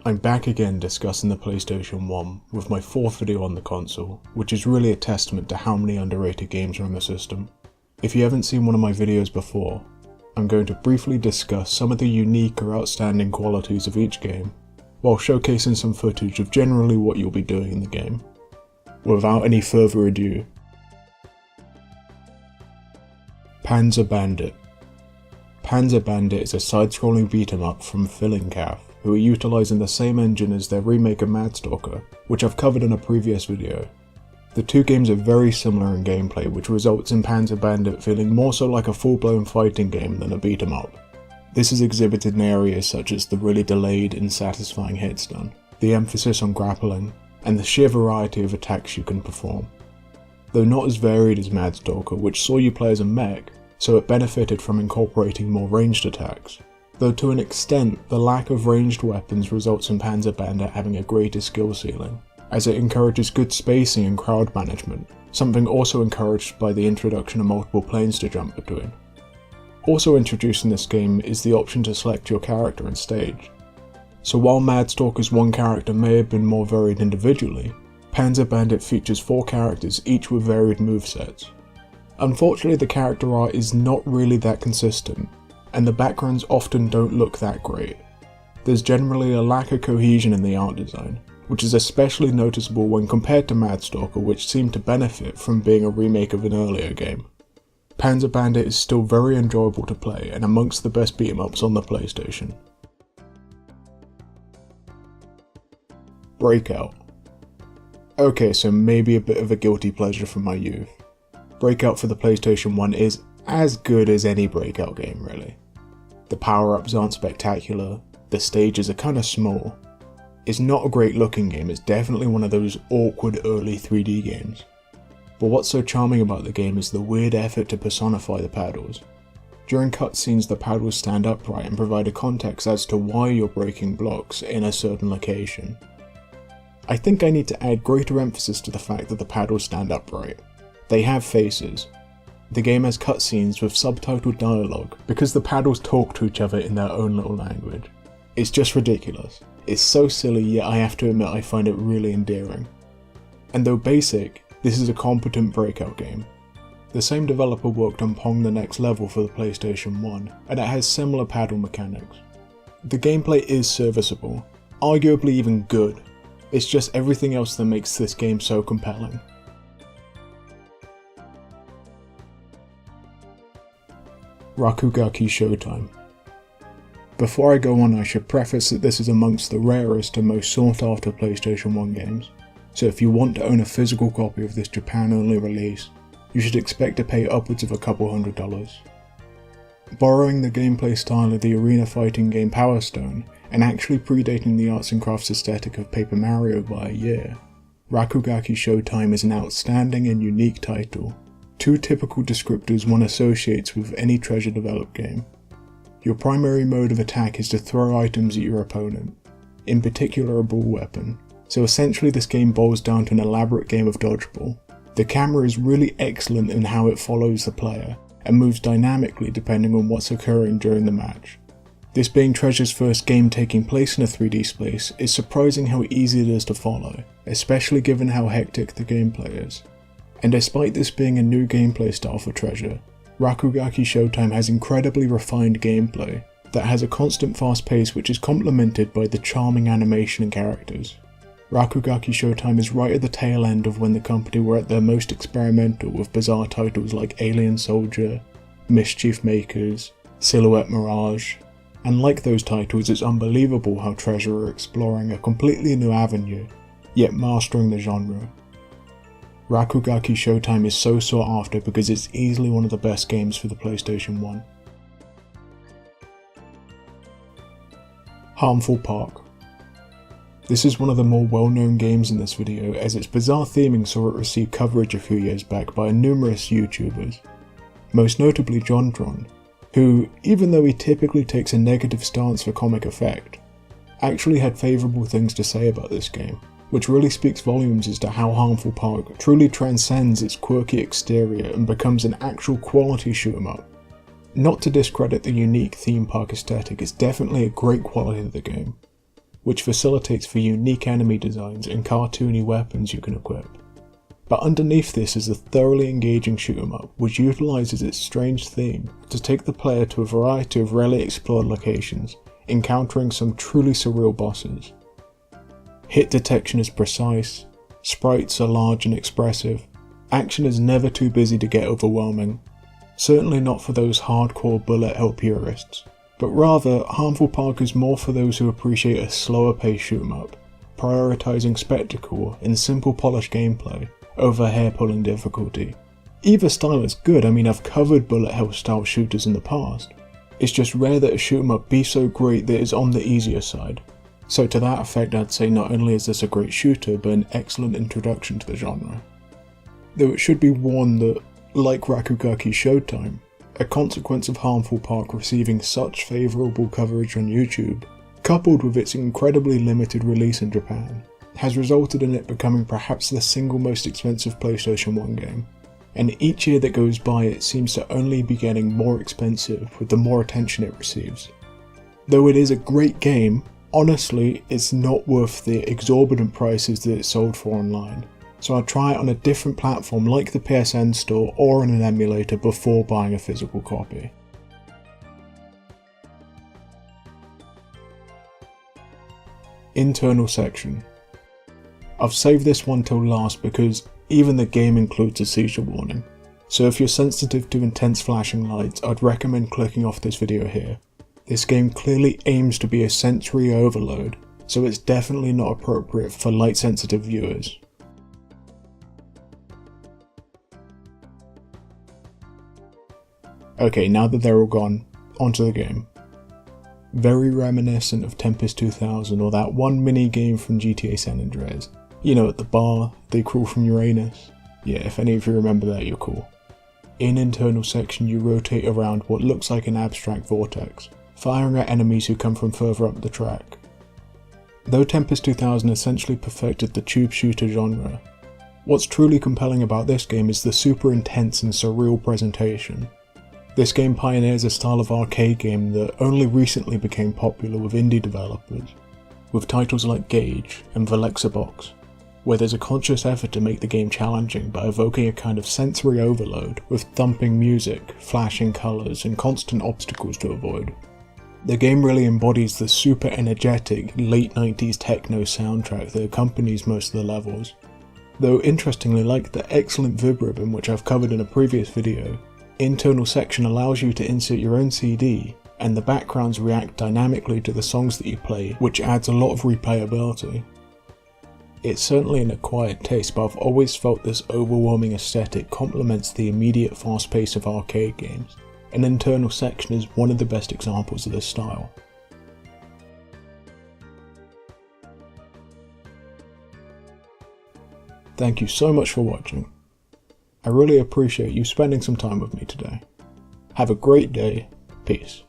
I'm back again discussing the PlayStation 1 with my 4th video on the console, which is really a testament to how many underrated games are in the system. If you haven't seen one of my videos before, I'm going to briefly discuss some of the unique or outstanding qualities of each game, while showcasing some footage of generally what you'll be doing in the game. Without any further ado, Panzer Bandit. Panzer Bandit is a side-scrolling beat-em-up from Phil, who are utilising the same engine as their remake of Mad Stalker, which I've covered in a previous video. The two games are very similar in gameplay, which results in Panzer Bandit feeling more so like a full-blown fighting game than a beat-em-up. This is exhibited in areas such as the really delayed and satisfying hitstun, the emphasis on grappling, and the sheer variety of attacks you can perform. Though not as varied as Mad Stalker, which saw you play as a mech, so it benefited from incorporating more ranged attacks. Though to an extent, the lack of ranged weapons results in Panzer Bandit having a greater skill ceiling, as it encourages good spacing and crowd management, something also encouraged by the introduction of multiple planes to jump between. Also introduced in this game is the option to select your character and stage. So while Mad Stalker's one character may have been more varied individually, Panzer Bandit features 4 characters each with varied movesets. Unfortunately, the character art is not really that consistent, and the backgrounds often don't look that great. There's generally a lack of cohesion in the art design, which is especially noticeable when compared to Mad Stalker, which seemed to benefit from being a remake of an earlier game. Panzer Bandit is still very enjoyable to play and amongst the best beat-em-ups on the PlayStation. Breakout. Okay, so maybe a bit of a guilty pleasure from my youth. Breakout for the PlayStation 1 is as good as any Breakout game, really. The power-ups aren't spectacular, the stages are kinda small. It's not a great looking game, it's definitely one of those awkward early 3D games. But what's so charming about the game is the weird effort to personify the paddles. During cutscenes, the paddles stand upright and provide a context as to why you're breaking blocks in a certain location. I think I need to add greater emphasis to the fact that the paddles stand upright. They have faces. The game has cutscenes with subtitled dialogue because the paddles talk to each other in their own little language. It's just ridiculous. It's so silly, yet I have to admit I find it really endearing. And though basic, this is a competent Breakout game. The same developer worked on Pong the Next Level for the PlayStation 1, and it has similar paddle mechanics. The gameplay is serviceable, arguably even good. It's just everything else that makes this game so compelling. Rakugaki Showtime. Before I go on, I should preface that this is amongst the rarest and most sought after PlayStation 1 games, so if you want to own a physical copy of this Japan only release, you should expect to pay upwards of a couple $100. Borrowing the gameplay style of the arena fighting game Power Stone, and actually predating the arts and crafts aesthetic of Paper Mario by a year, Rakugaki Showtime is an outstanding and unique title. 2 typical descriptors one associates with any Treasure developed game. Your primary mode of attack is to throw items at your opponent, in particular a ball weapon, so essentially this game boils down to an elaborate game of dodgeball. The camera is really excellent in how it follows the player, and moves dynamically depending on what's occurring during the match. This being Treasure's first game taking place in a 3D space, it's surprising how easy it is to follow, especially given how hectic the gameplay is. And despite this being a new gameplay style for Treasure, Rakugaki Showtime has incredibly refined gameplay that has a constant fast pace which is complemented by the charming animation and characters. Rakugaki Showtime is right at the tail end of when the company were at their most experimental with bizarre titles like Alien Soldier, Mischief Makers, Silhouette Mirage, and like those titles, it's unbelievable how Treasure are exploring a completely new avenue, yet mastering the genre. Rakugaki Showtime is so sought after because it's easily one of the best games for the PlayStation 1. Harmful Park. This is one of the more well-known games in this video, as its bizarre theming saw it receive coverage a few years back by numerous YouTubers, most notably JonTron, who, even though he typically takes a negative stance for comic effect, actually had favourable things to say about this game, which really speaks volumes as to how Harmful Park truly transcends its quirky exterior and becomes an actual quality shoot-em-up. Not to discredit the unique theme park aesthetic, it's definitely a great quality of the game. which facilitates for unique enemy designs and cartoony weapons you can equip. But underneath this is a thoroughly engaging shoot 'em up which utilises its strange theme to take the player to a variety of rarely explored locations, encountering some truly surreal bosses. Hit detection is precise, sprites are large and expressive, action is never too busy to get overwhelming, certainly not for those hardcore bullet hell purists, but rather Harmful Park is more for those who appreciate a slower paced shoot 'em up, prioritising spectacle and simple polished gameplay over hair-pulling difficulty. Either style is good. I mean, I've covered bullet hell style shooters in the past. It's just rare that a shoot 'em up be so great that it's on the easier side. So to that effect, I'd say not only is this a great shooter, but an excellent introduction to the genre. Though it should be warned that, like Rakugaki Showtime, a consequence of Harmful Park receiving such favourable coverage on YouTube, coupled with its incredibly limited release in Japan, has resulted in it becoming perhaps the single most expensive PlayStation 1 game, and each year that goes by it seems to only be getting more expensive with the more attention it receives. Though it is a great game, honestly it's not worth the exorbitant prices that it's sold for online, so I'd try it on a different platform like the PSN store or on an emulator before buying a physical copy. Internal section. I've saved this one till last because even the game includes a seizure warning, so if you're sensitive to intense flashing lights, I'd recommend clicking off this video here. This game clearly aims to be a sensory overload, so it's definitely not appropriate for light sensitive viewers. Okay, now that they're all gone, onto the game. Very reminiscent of Tempest 2000 or that one mini game from GTA San Andreas. You know, at the bar, they crawl from Uranus. Yeah, if any of you remember that, you're cool. In internal section you rotate around what looks like an abstract vortex, firing at enemies who come from further up the track. Though Tempest 2000 essentially perfected the tube shooter genre, what's truly compelling about this game is the super intense and surreal presentation. This game pioneers a style of arcade game that only recently became popular with indie developers, with titles like Gauge and Velexabox, where there's a conscious effort to make the game challenging by evoking a kind of sensory overload with thumping music, flashing colours and constant obstacles to avoid. The game really embodies the super energetic late 90s techno soundtrack that accompanies most of the levels, though interestingly, like the excellent Vibribbon which I've covered in a previous video, internal section allows you to insert your own CD and the backgrounds react dynamically to the songs that you play, which adds a lot of replayability. It's certainly an acquired taste, but I've always felt this overwhelming aesthetic complements the immediate fast pace of arcade games, and internal section is one of the best examples of this style. Thank you so much for watching. I really appreciate you spending some time with me today. Have a great day. Peace.